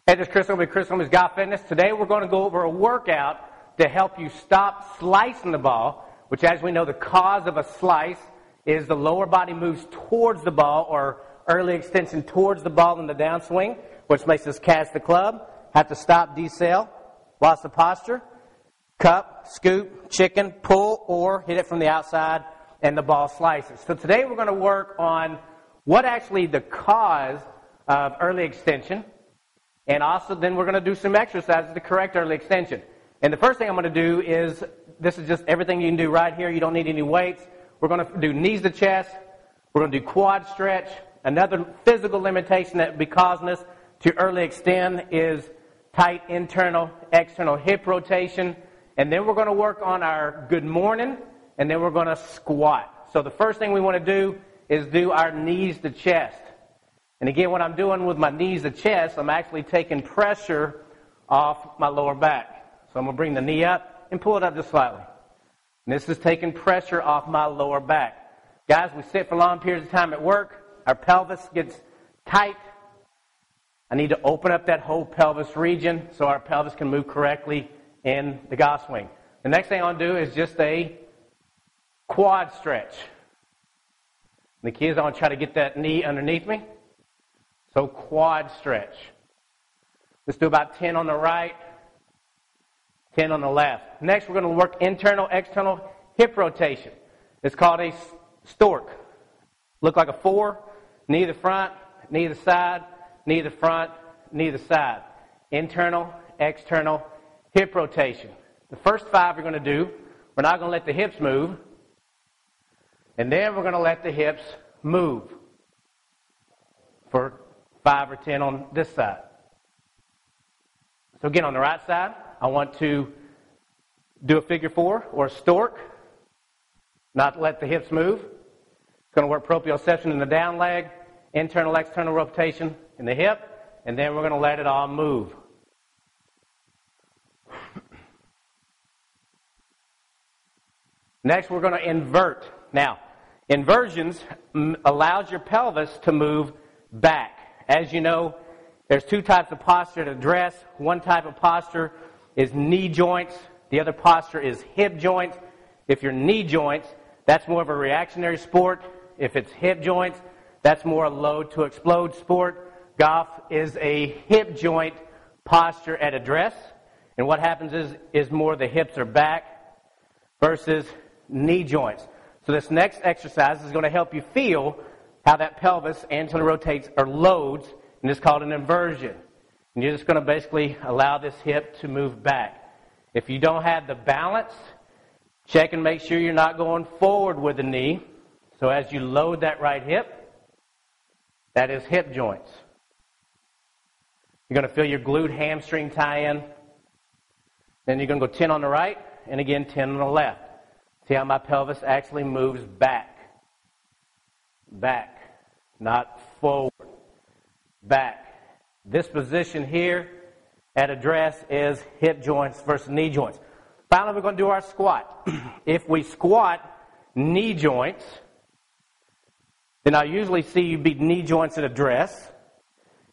Hey, this is Chris Ownbey, Chris Ownbey's Golf Fitness. Today we're going to go over a workout to help you stop slicing the ball, which as we know the cause of a slice is the lower body moves towards the ball or early extension towards the ball in the downswing, which makes us cast the club, have to stop, decel, lost the posture, cup, scoop, chicken, pull, or hit it from the outside and the ball slices. So today we're going to work on what actually the cause of early extension. And also then we're going to do some exercises to correct early extension. And the first thing I'm going to do is, this is just everything you can do right here. You don't need any weights. We're going to do knees to chest. We're going to do quad stretch. Another physical limitation that would be causing us to early extend is tight internal, external hip rotation. And then we're going to work on our good morning. And then we're going to squat. So the first thing we want to do is do our knees to chest. And again, what I'm doing with my knees to chest, I'm actually taking pressure off my lower back. So I'm going to bring the knee up and pull it up just slightly. And this is taking pressure off my lower back. Guys, we sit for long periods of time at work. Our pelvis gets tight. I need to open up that whole pelvis region so our pelvis can move correctly in the golf swing. The next thing I want to do is just a quad stretch. And the key is I want to try to get that knee underneath me. So quad stretch. Let's do about 10 on the right, 10 on the left. Next, we're going to work internal, external hip rotation. It's called a stork. Look like a 4, knee to the front, knee to the side, knee to the front, knee to the side. Internal, external hip rotation. The first 5 we're going to do, we're not going to let the hips move. And then we're going to let the hips move for 5 or 10 on this side. So again, on the right side, I want to do a figure 4 or a stork, not let the hips move. It's going to work proprioception in the down leg, internal, external rotation in the hip, and then we're going to let it all move. Next, we're going to invert. Now, inversions allows your pelvis to move back. As you know, there's 2 types of posture to address. One type of posture is knee joints. The other posture is hip joints. If you're knee joints, that's more of a reactionary sport. If it's hip joints, that's more a load to explode sport. Golf is a hip joint posture at address. And what happens is more the hips are back versus knee joints. So this next exercise is going to help you feel how that pelvis anteriorly rotates or loads, and it's called an inversion. And you're just going to basically allow this hip to move back. If you don't have the balance, check and make sure you're not going forward with the knee. So as you load that right hip, that is hip joints. You're going to feel your glute hamstring tie in. Then you're going to go 10 on the right, and again 10 on the left. See how my pelvis actually moves back. Back, not forward. Back. This position here at address is hip joints versus knee joints. Finally, we're going to do our squat. If we squat knee joints, then I usually see you be knee joints at address,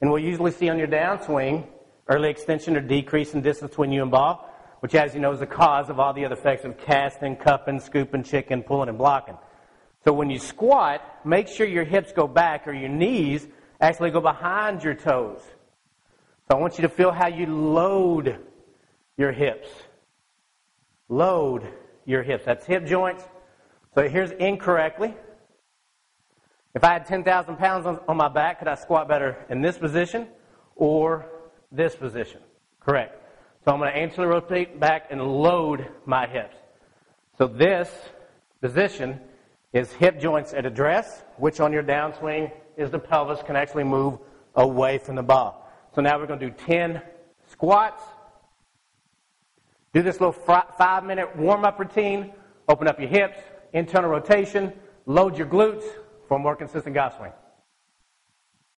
and we'll usually see on your downswing early extension or decrease in distance between you and ball, which, as you know, is the cause of all the other effects of casting, cupping, scooping, chicken, pulling, and blocking. So when you squat, make sure your hips go back or your knees actually go behind your toes. So I want you to feel how you load your hips. Load your hips. That's hip joints. So here's incorrectly. If I had 10,000 pounds on my back, could I squat better in this position or this position? Correct. So I'm going to anteriorly rotate back and load my hips. So this position is hip joints at address, which on your downswing is the pelvis can actually move away from the ball. So now we're going to do 10 squats. Do this little 5-minute warm-up routine. Open up your hips, internal rotation, load your glutes for a more consistent golf swing.